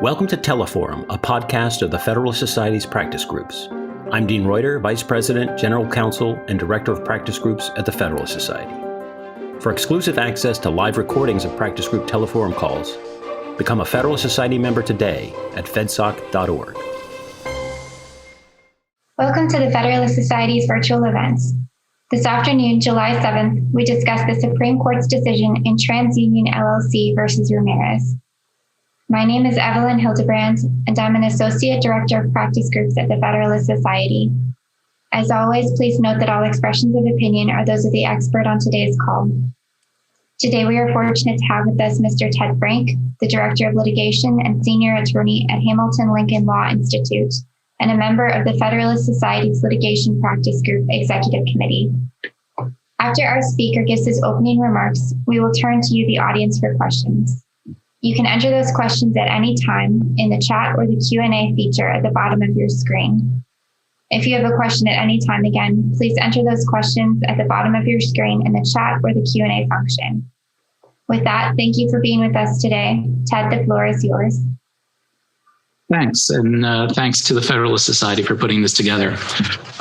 Welcome to Teleforum, a podcast of the Federalist Society's practice groups. I'm Dean Reuter, Vice President, General Counsel, and Director of Practice Groups at the Federalist Society. For exclusive access to live recordings of practice group Teleforum calls, become a Federalist Society member today at fedsoc.org. Welcome to the Federalist Society's virtual events. This afternoon, July 7th, we discuss the Supreme Court's decision in Transunion LLC versus Ramirez. My name is Evelyn Hildebrand, and I'm an Associate Director of Practice Groups at the Federalist Society. As always, please note that all expressions of opinion are those of the expert on today's call. Today, we are fortunate to have with us Mr. Ted Frank, the Director of Litigation and Senior Attorney at Hamilton Lincoln Law Institute, and a member of the Federalist Society's Litigation Practice Group Executive Committee. After our speaker gives his opening remarks, we will turn to you, the audience, for questions. You can enter those questions at any time in the chat or the Q&A feature at the bottom of your screen. If you have a question at any time, again, please enter those questions at the bottom of your screen in the chat or the Q&A function. With that, thank you for being with us today. Ted, the floor is yours. Thanks, and thanks to the Federalist Society for putting this together.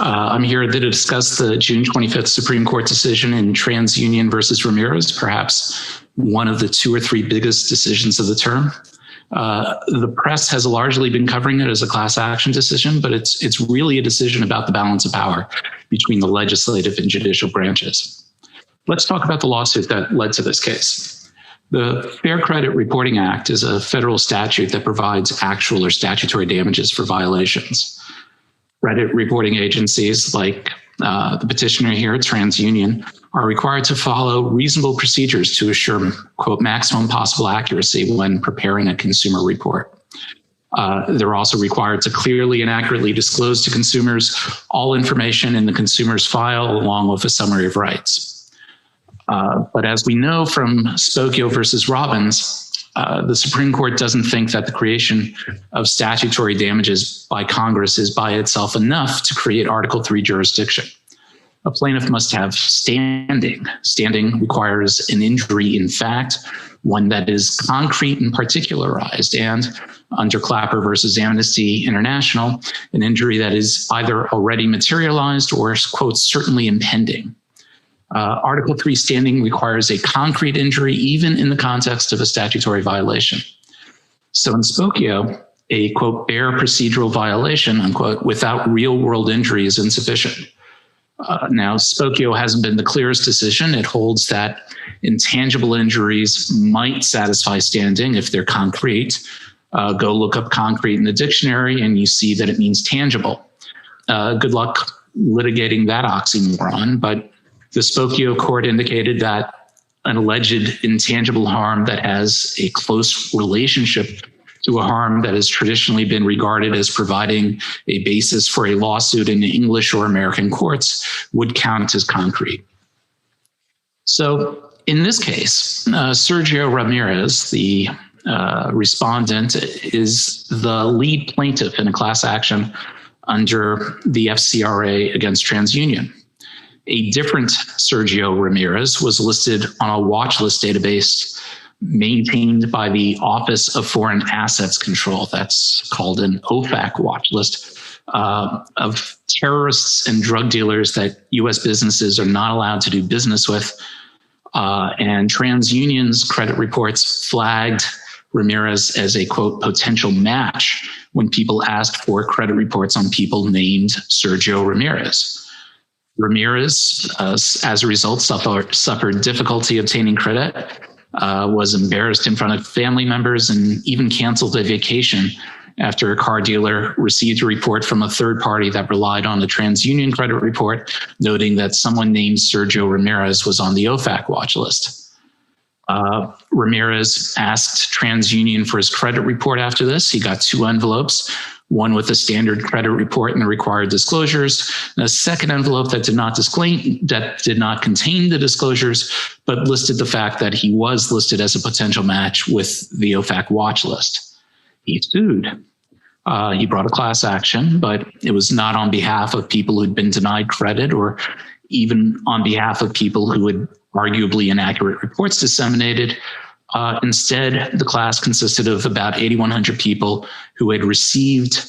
I'm here to discuss the June 25th Supreme Court decision in Transunion versus Ramirez, perhaps one of the two or three biggest decisions of the term. The press has largely been covering it as a class action decision, but it's really a decision about the balance of power between the legislative and judicial branches. Let's talk about the lawsuit that led to this case. The Fair Credit Reporting Act is a federal statute that provides actual or statutory damages for violations. Credit reporting agencies like the petitioner here at TransUnion are required to follow reasonable procedures to assure, quote, maximum possible accuracy when preparing a consumer report. They're also required to clearly and accurately disclose to consumers all information in the consumer's file along with a summary of rights. But as we know from Spokio versus Robbins, the Supreme Court doesn't think that the creation of statutory damages by Congress is by itself enough to create Article III jurisdiction. A plaintiff must have standing. Standing requires an injury in fact, one that is concrete and particularized, and under Clapper versus Amnesty International, an injury that is either already materialized or, quote, certainly impending. Article III standing requires a concrete injury, even in the context of a statutory violation. So in Spokio, a, quote, bare procedural violation, unquote, without real world injury is insufficient. Now, Spokio hasn't been the clearest decision. It holds that intangible injuries might satisfy standing if they're concrete. Go look up concrete in the dictionary and you see that it means tangible. Good luck litigating that oxymoron, but the Spokio court indicated that an alleged intangible harm that has a close relationship to a harm that has traditionally been regarded as providing a basis for a lawsuit in English or American courts would count as concrete. So in this case, Sergio Ramirez, the respondent, is the lead plaintiff in a class action under the FCRA against TransUnion. A different Sergio Ramirez was listed on a watch list database maintained by the Office of Foreign Assets Control. That's called an OFAC watch list of terrorists and drug dealers that U.S. businesses are not allowed to do business with. And TransUnion's credit reports flagged Ramirez as a, quote, potential match when people asked for credit reports on people named Sergio Ramirez. Ramirez, as a result, suffered difficulty obtaining credit, was embarrassed in front of family members, and even canceled a vacation after a car dealer received a report from a third party that relied on the TransUnion credit report, noting that someone named Sergio Ramirez was on the OFAC watch list. Ramirez asked TransUnion for his credit report after this. He got 2 envelopes, one with a standard credit report and the required disclosures, and a second envelope that did not contain the disclosures, but listed the fact that he was listed as a potential match with the OFAC watch list. He sued. He brought a class action, but it was not on behalf of people who'd been denied credit or even on behalf of people who had arguably inaccurate reports disseminated, Instead, the class consisted of about 8,100 people who had received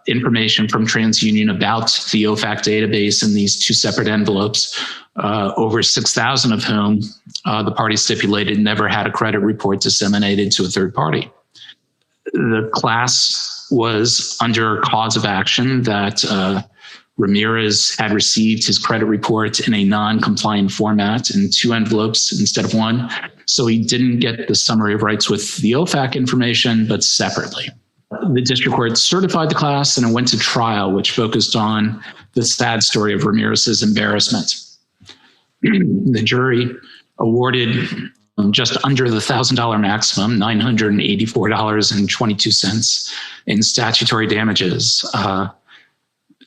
information from TransUnion about the OFAC database in these two separate envelopes, over 6,000 of whom the party stipulated never had a credit report disseminated to a third party. The class was under cause of action that Ramirez had received his credit report in a non-compliant format in two envelopes instead of one, so he didn't get the summary of rights with the OFAC information, but separately. The district court certified the class and it went to trial, which focused on the sad story of Ramirez's embarrassment. The jury awarded just under the $1,000 maximum, $984.22 in statutory damages.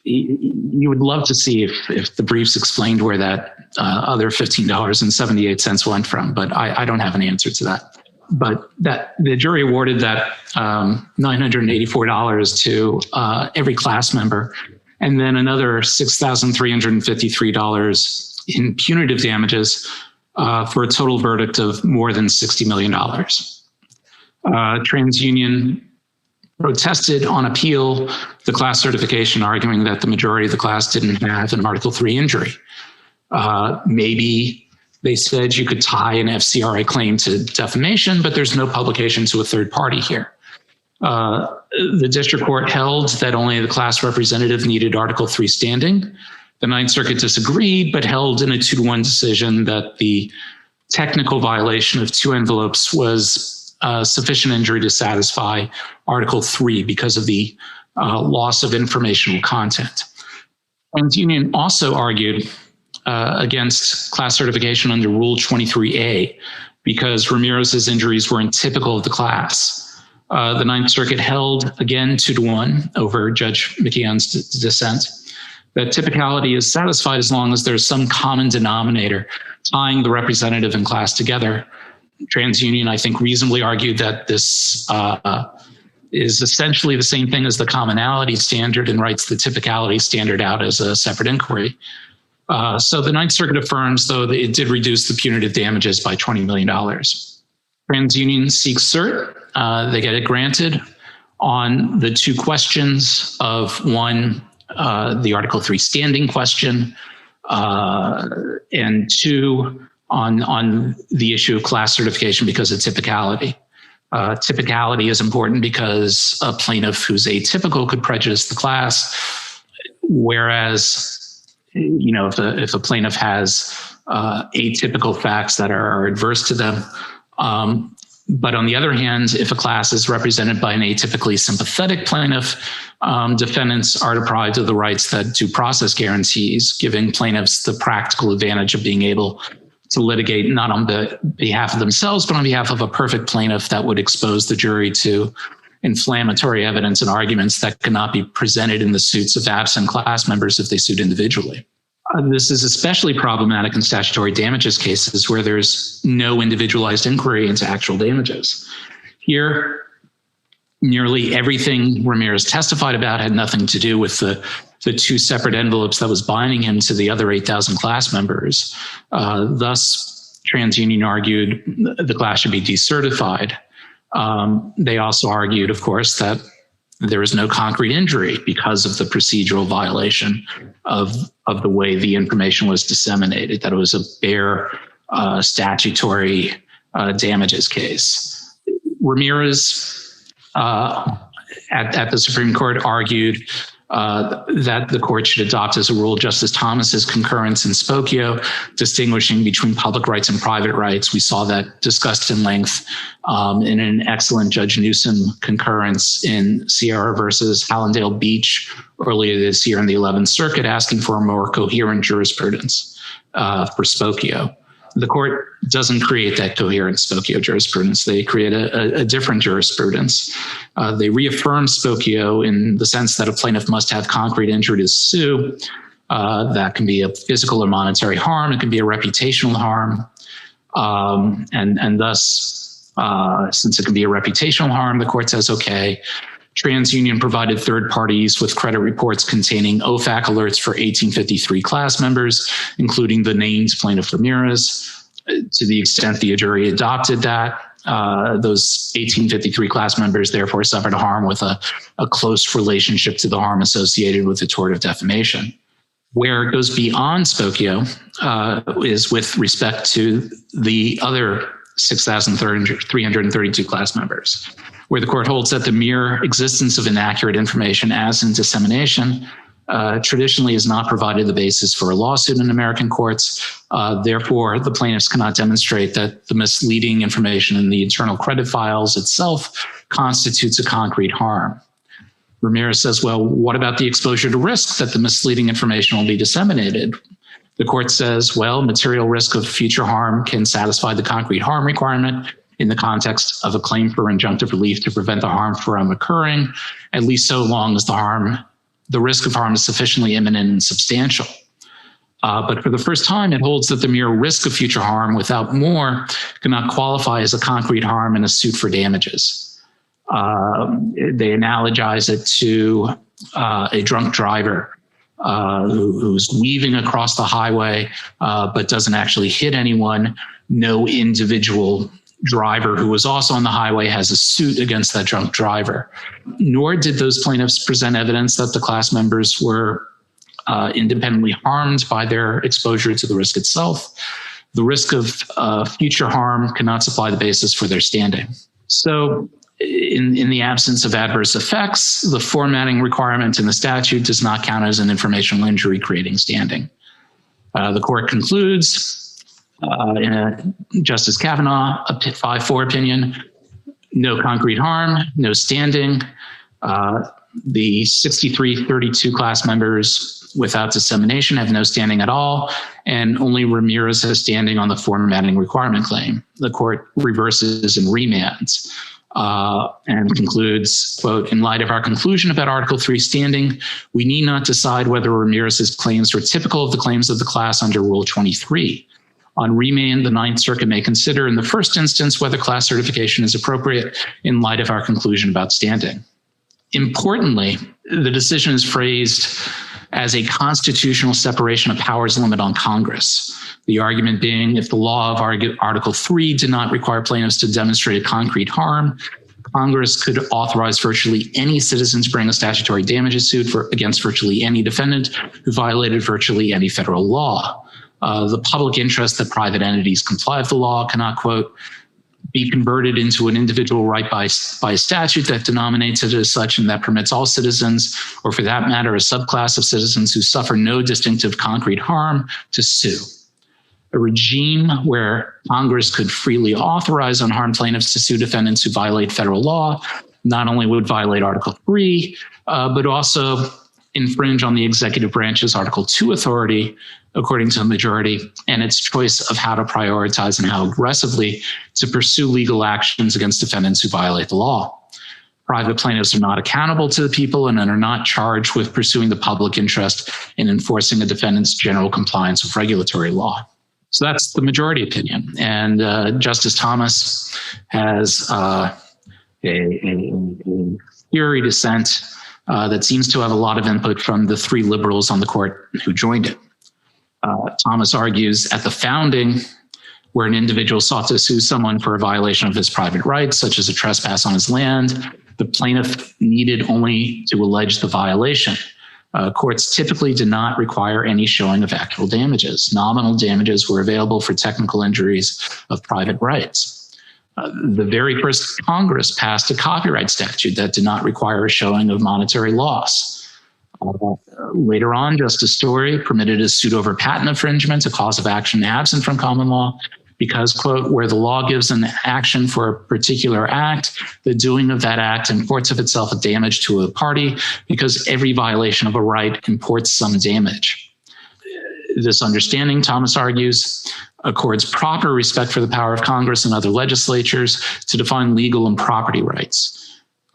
You would love to see if the briefs explained where that other $15.78 went from, but I don't have an answer to that. But that the jury awarded that $984 to every class member, and then another $6,353 in punitive damages for a total verdict of more than $60 million. TransUnion protested on appeal the class certification, arguing that the majority of the class didn't have an Article III injury. Maybe they said you could tie an FCRA claim to defamation, but there's no publication to a third party here. The district court held that only the class representative needed Article III standing. The Ninth Circuit disagreed, but held in a 2-1 decision that the technical violation of two envelopes was sufficient injury to satisfy Article III because of the loss of informational content. TransUnion also argued against class certification under Rule 23A because Ramirez's injuries weren't typical of the class. The Ninth Circuit held, again, 2-1 over Judge McKeon's dissent, that typicality is satisfied as long as there's some common denominator tying the representative and class together. TransUnion, I think, reasonably argued that this is essentially the same thing as the commonality standard and writes the typicality standard out as a separate inquiry. So the Ninth Circuit affirms, though, that it did reduce the punitive damages by $20 million. TransUnion seeks cert. They get it granted on the two questions of one, the Article III standing question, and two, on the issue of class certification because of typicality. Typicality is important because a plaintiff who's atypical could prejudice the class, whereas if a plaintiff has atypical facts that are adverse to them. But on the other hand, if a class is represented by an atypically sympathetic plaintiff, defendants are deprived of the rights that due process guarantees, giving plaintiffs the practical advantage of being able to litigate not on behalf of themselves, but on behalf of a perfect plaintiff that would expose the jury to inflammatory evidence and arguments that cannot be presented in the suits of absent class members if they sued individually. This is especially problematic in statutory damages cases where there's no individualized inquiry into actual damages. Here, nearly everything Ramirez testified about had nothing to do with the two separate envelopes that was binding him to the other 8,000 class members. Thus, TransUnion argued the class should be decertified. They also argued, of course, that there was no concrete injury because of the procedural violation of the way the information was disseminated, that it was a bare statutory damages case. Ramirez at the Supreme Court argued that the court should adopt as a rule Justice Thomas's concurrence in Spokio, distinguishing between public rights and private rights. We saw that discussed in length in an excellent Judge Newsom concurrence in Sierra versus Hallandale Beach earlier this year in the 11th Circuit, asking for a more coherent jurisprudence for Spokio. The court doesn't create that coherent Spokio jurisprudence. They create a different jurisprudence. They reaffirm Spokio in the sense that a plaintiff must have concrete injury to sue. That can be a physical or monetary harm. It can be a reputational harm. And thus, since it can be a reputational harm, the court says, okay, TransUnion provided third parties with credit reports containing OFAC alerts for 1853 class members, including the named plaintiff Ramirez. To the extent the jury adopted that, Those 1853 class members therefore suffered harm with a close relationship to the harm associated with the tort of defamation. Where it goes beyond Spokio is with respect to the other 6,332 class members, where the court holds that the mere existence of inaccurate information as in dissemination traditionally has not provided the basis for a lawsuit in American courts. Therefore, the plaintiffs cannot demonstrate that the misleading information in the internal credit files itself constitutes a concrete harm. Ramirez says, well, what about the exposure to risk that the misleading information will be disseminated? The court says, well, material risk of future harm can satisfy the concrete harm requirement in the context of a claim for injunctive relief to prevent the harm from occurring, at least so long as the risk of harm is sufficiently imminent and substantial. But for the first time, it holds that the mere risk of future harm without more cannot qualify as a concrete harm in a suit for damages. They analogize it to a drunk driver who's weaving across the highway but doesn't actually hit anyone. No individual driver who was also on the highway has a suit against that drunk driver. Nor did those plaintiffs present evidence that the class members were independently harmed by their exposure to the risk itself. The risk of future harm cannot supply the basis for their standing. So in the absence of adverse effects, the formatting requirement in the statute does not count as an informational injury creating standing. The court concludes in a Justice Kavanaugh 5-4 opinion, no concrete harm, no standing. The 6332 class members without dissemination have no standing at all, and only Ramirez has standing on the formatting requirement claim. The court reverses and remands. And concludes, quote, in light of our conclusion about Article 3 standing, we need not decide whether Ramirez's claims were typical of the claims of the class under Rule 23. On remand, the Ninth Circuit may consider in the first instance whether class certification is appropriate in light of our conclusion about standing. Importantly, the decision is phrased as a constitutional separation of powers limit on Congress. The argument being, if the law of Article 3 did not require plaintiffs to demonstrate a concrete harm, Congress could authorize virtually any citizen to bring a statutory damages suit against virtually any defendant who violated virtually any federal law. The public interest that private entities comply with the law cannot, quote, be converted into an individual right by statute that denominates it as such and that permits all citizens, or for that matter, a subclass of citizens who suffer no distinctive concrete harm, to sue. A regime where Congress could freely authorize unharmed plaintiffs to sue defendants who violate federal law not only would violate Article 3, but also infringe on the executive branch's Article 2 authority, according to the majority, and its choice of how to prioritize and how aggressively to pursue legal actions against defendants who violate the law. Private plaintiffs are not accountable to the people and are not charged with pursuing the public interest in enforcing a defendant's general compliance with regulatory law. So that's the majority opinion. And Justice Thomas has a theory dissent that seems to have a lot of input from the three liberals on the court who joined it. Thomas argues at the founding, where an individual sought to sue someone for a violation of his private rights, such as a trespass on his land, the plaintiff needed only to allege the violation. Courts typically did not require any showing of actual damages. Nominal damages were available for technical injuries of private rights. The very first Congress passed a copyright statute that did not require a showing of monetary loss. Later on, Justice Story permitted a suit over patent infringement, a cause of action absent from common law, because, quote, where the law gives an action for a particular act, the doing of that act imports of itself a damage to a party, because every violation of a right imports some damage. This understanding, Thomas argues, accords proper respect for the power of Congress and other legislatures to define legal and property rights.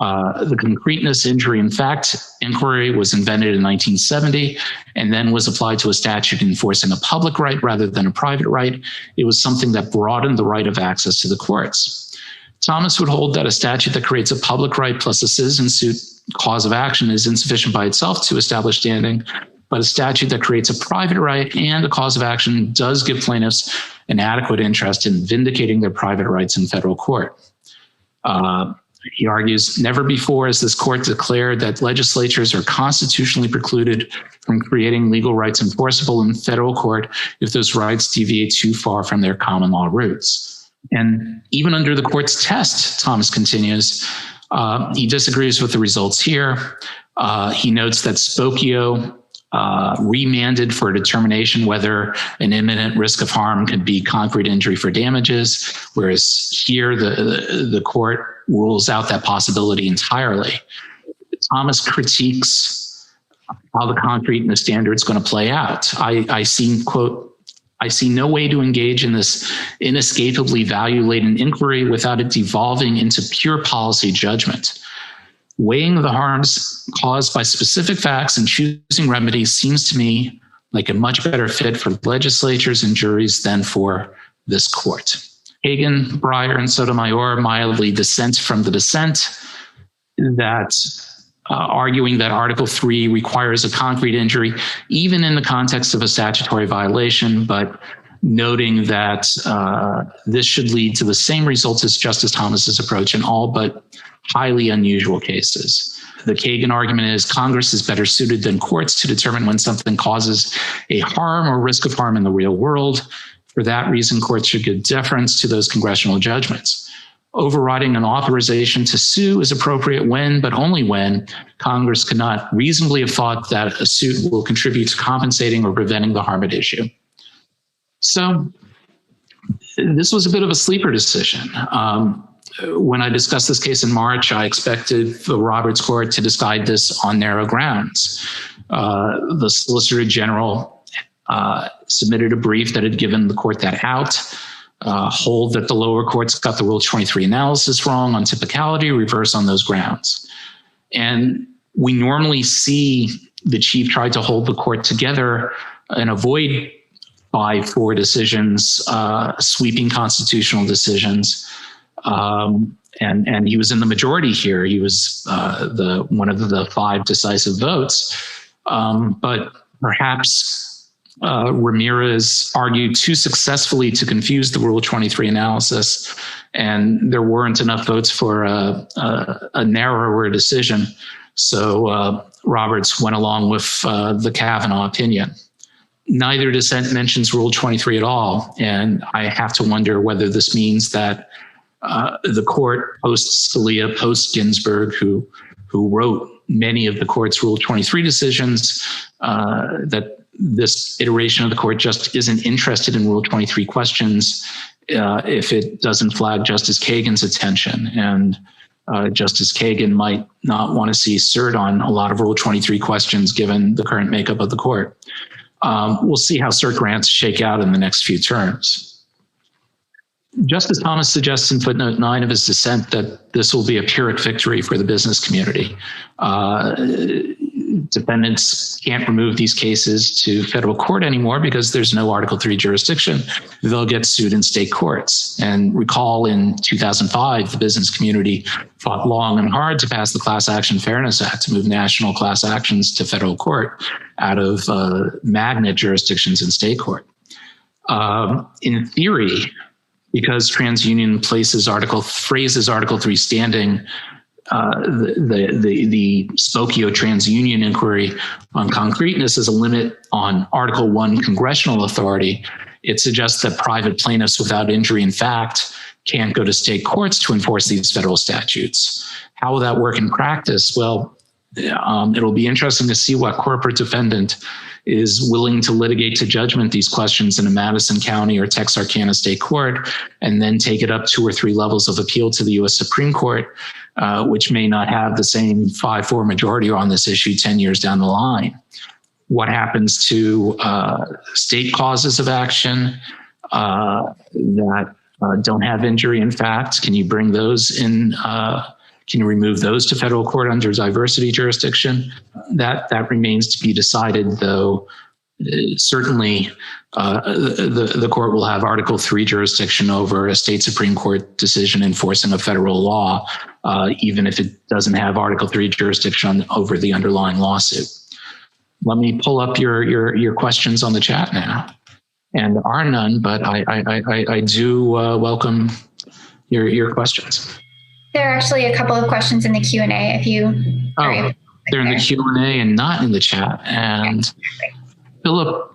The concreteness, injury, and fact inquiry was invented in 1970 and then was applied to a statute enforcing a public right rather than a private right. It was something that broadened the right of access to the courts. Thomas would hold that a statute that creates a public right plus a citizen suit cause of action is insufficient by itself to establish standing, but a statute that creates a private right and a cause of action does give plaintiffs an adequate interest in vindicating their private rights in federal court. He argues, never before has this court declared that legislatures are constitutionally precluded from creating legal rights enforceable in federal court if those rights deviate too far from their common law roots. And even under the court's test, Thomas continues, he disagrees with the results here. He notes that Spokio remanded for a determination whether an imminent risk of harm could be concrete injury for damages, whereas here the court rules out that possibility entirely. Thomas critiques how the concrete and the standard is going to play out. I see, quote, I see no way to engage in this inescapably value-laden inquiry without it devolving into pure policy judgment. Weighing the harms caused by specific facts and choosing remedies seems to me like a much better fit for legislatures and juries than for this court. Kagan, Breyer, and Sotomayor mildly dissent from the dissent, that arguing that Article 3 requires a concrete injury, even in the context of a statutory violation, but noting that this should lead to the same results as Justice Thomas's approach in all but highly unusual cases. The Kagan argument is Congress is better suited than courts to determine when something causes a harm or risk of harm in the real world. For that reason, courts should give deference to those congressional judgments. Overriding an authorization to sue is appropriate when, but only when, Congress cannot reasonably have thought that a suit will contribute to compensating or preventing the harm at issue. So this was a bit of a sleeper decision. When I discussed this case in March, I expected the Roberts Court to decide this on narrow grounds. The Solicitor General submitted a brief that had given the court that out, hold that the lower courts got the Rule 23 analysis wrong on typicality, reverse on those grounds. And we normally see the chief try to hold the court together and avoid 5-4 decisions, sweeping constitutional decisions. And he was in the majority here. He was one of the 5 decisive votes. But perhaps Ramirez argued too successfully to confuse the Rule 23 analysis, and there weren't enough votes for a narrower decision. So Roberts went along with the Kavanaugh opinion. Neither dissent mentions Rule 23 at all, and I have to wonder whether this means that the court, post-Scalia, post-Ginsburg, who wrote many of the court's Rule 23 decisions, that this iteration of the court just isn't interested in Rule 23 questions if it doesn't flag Justice Kagan's attention. And Justice Kagan might not want to see cert on a lot of Rule 23 questions given the current makeup of the court. We'll see how cert grants shake out in the next few terms. Justice Thomas suggests in footnote 9 of his dissent that this will be a Pyrrhic victory for the business community. Defendants can't remove these cases to federal court anymore because there's no Article 3 jurisdiction. They'll get sued in state courts. And recall in 2005, the business community fought long and hard to pass the Class Action Fairness Act to move national class actions to federal court out of magnet jurisdictions in state court. In theory, because TransUnion phrases Article 3 standing, the Spokio TransUnion inquiry on concreteness as a limit on Article 1 congressional authority, it suggests that private plaintiffs without injury in fact can't go to state courts to enforce these federal statutes. How will that work in practice? Well, it'll be interesting to see what corporate defendant is willing to litigate to judgment these questions in a Madison County or Texarkana state court, and then take it up 2 or 3 levels of appeal to the U.S. Supreme Court, which may not have the same 5-4 majority on this issue 10 years down the line. What happens to state causes of action that don't have injury in fact? Can you bring those in? Can you remove those to federal court under diversity jurisdiction? That remains to be decided, though. Certainly, the court will have Article 3 jurisdiction over a state Supreme Court decision enforcing a federal law, even if it doesn't have Article 3 jurisdiction over the underlying lawsuit. Let me pull up your questions on the chat now. and are none, but I do welcome your questions. There are actually a couple of questions in the Q&A if you are able to they're in the Q&A and not in the chat. And Philip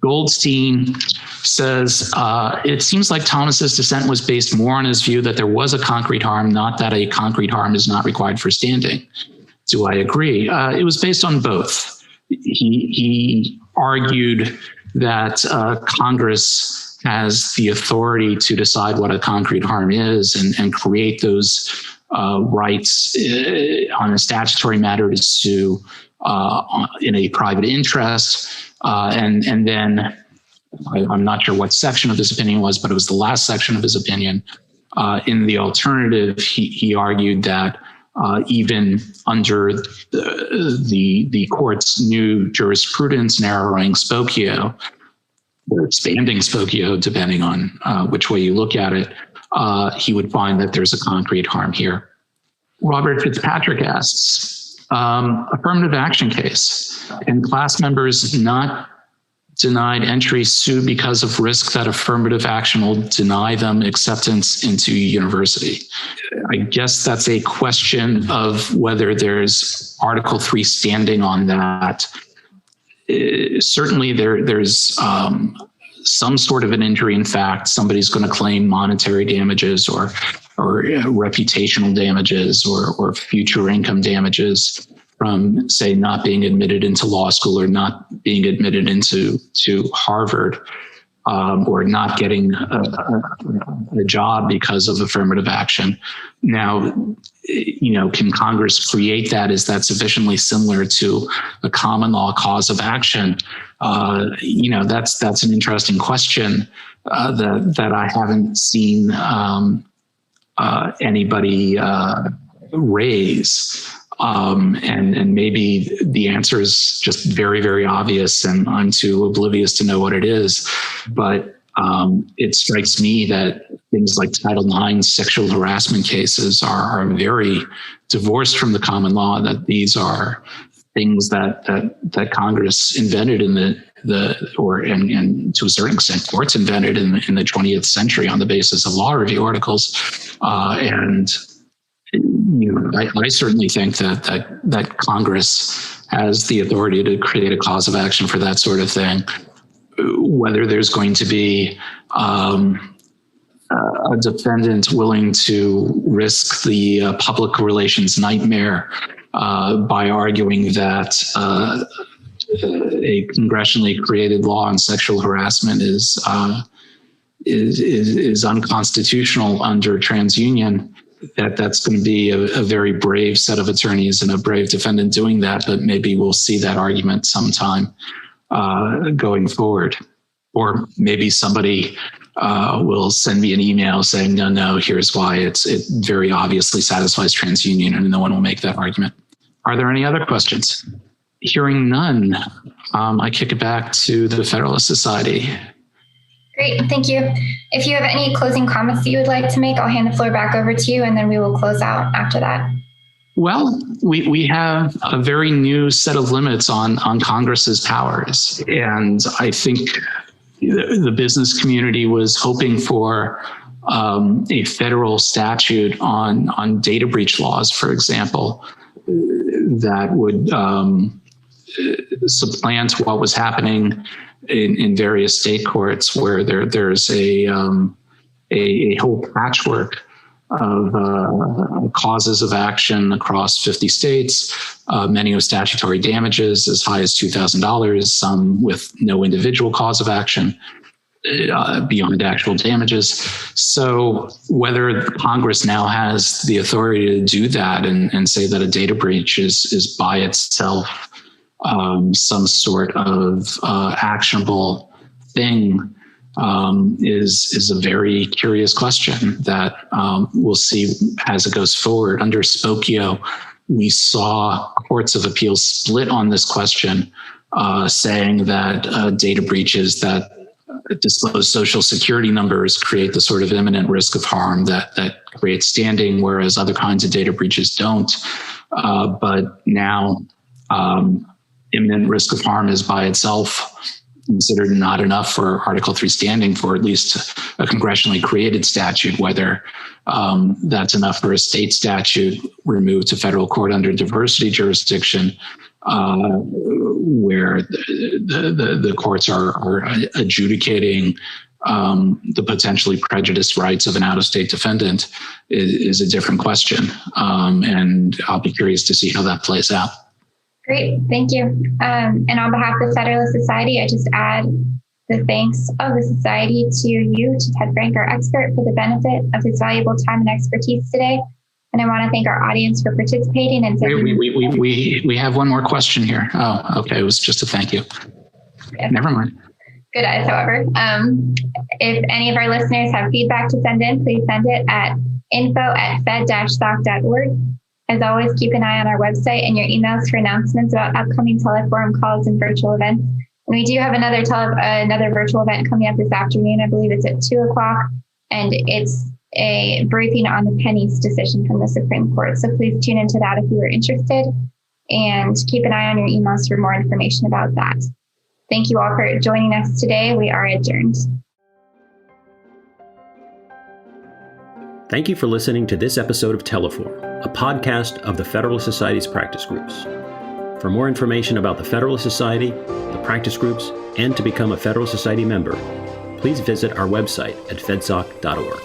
Goldstein says, it seems like Thomas's dissent was based more on his view that there was a concrete harm, not that a concrete harm is not required for standing. Do I agree? It was based on both. He argued that Congress has the authority to decide what a concrete harm is and create those rights on a statutory matter to sue in a private interest. And then I'm not sure what section of his opinion was, but it was the last section of his opinion. In the alternative, he argued that even under the court's new jurisprudence narrowing Spokio, or expanding Spokio, depending on which way you look at it, he would find that there's a concrete harm here. Robert Fitzpatrick asks, affirmative action case, and class members not denied entry sue because of risk that affirmative action will deny them acceptance into university. I guess that's a question of whether there's Article 3 standing on that. Certainly there's some sort of an injury. In fact, somebody's going to claim monetary damages or reputational damages or future income damages from, say, not being admitted into law school or not being admitted into Harvard, or not getting a job because of affirmative action. Now, can Congress create that? Is that sufficiently similar to a common law cause of action? That's an interesting question that I haven't seen anybody raise. And maybe the answer is just very, very obvious and I'm too oblivious to know what it is. But it strikes me that things like Title IX sexual harassment cases are very divorced from the common law, that these are things that Congress invented in and to a certain extent courts invented in the 20th century on the basis of law review articles. I certainly think that Congress has the authority to create a cause of action for that sort of thing. Whether there's going to be a defendant willing to risk the public relations nightmare by arguing that a congressionally created law on sexual harassment is unconstitutional under Transunion, that's going to be a very brave set of attorneys and a brave defendant doing that, but maybe we'll see that argument sometime going forward. Or maybe somebody will send me an email saying, no, here's why it very obviously satisfies Transunion, and no one will make that argument. Are there any other questions? Hearing none, I kick it back to the Federalist Society. Great, thank you. If you have any closing comments that you would like to make, I'll hand the floor back over to you, and then we will close out after that. Well, we have a very new set of limits on Congress's powers. And I think the business community was hoping for a federal statute on data breach laws, for example, that would supplant what was happening in various state courts, where there's a whole patchwork of causes of action across 50 states, many with statutory damages as high as $2,000, some with no individual cause of action beyond actual damages. So whether Congress now has the authority to do that and say that a data breach is by itself some sort of actionable thing is a very curious question that we'll see as it goes forward. Under Spokio, we saw courts of appeals split on this question, saying that data breaches that disclose social security numbers create the sort of imminent risk of harm that creates standing, whereas other kinds of data breaches don't. But now imminent risk of harm is by itself considered not enough for Article 3 standing for at least a congressionally created statute, whether that's enough for a state statute removed to federal court under diversity jurisdiction, where the courts are adjudicating the potentially prejudiced rights of an out-of-state defendant is a different question. And I'll be curious to see how that plays out. Great, thank you. And on behalf of the Federalist Society, I just add the thanks of the Society to you, to Ted Frank, our expert, for the benefit of his valuable time and expertise today. And I want to thank our audience for participating. And we have one more question here. Oh, okay. It was just a thank you. Yeah. Never mind. Good eyes, however. If any of our listeners have feedback to send in, please send it at info@fed-soc.org. As always, keep an eye on our website and your emails for announcements about upcoming teleforum calls and virtual events. And we do have another virtual event coming up this afternoon. I believe it's at 2:00, and it's a briefing on the Penny's decision from the Supreme Court. So please tune into that if you are interested, and keep an eye on your emails for more information about that. Thank you all for joining us today. We are adjourned. Thank you for listening to this episode of Teleforum, a podcast of the Federalist Society's practice groups. For more information about the Federalist Society, the practice groups, and to become a Federalist Society member, please visit our website at fedsoc.org.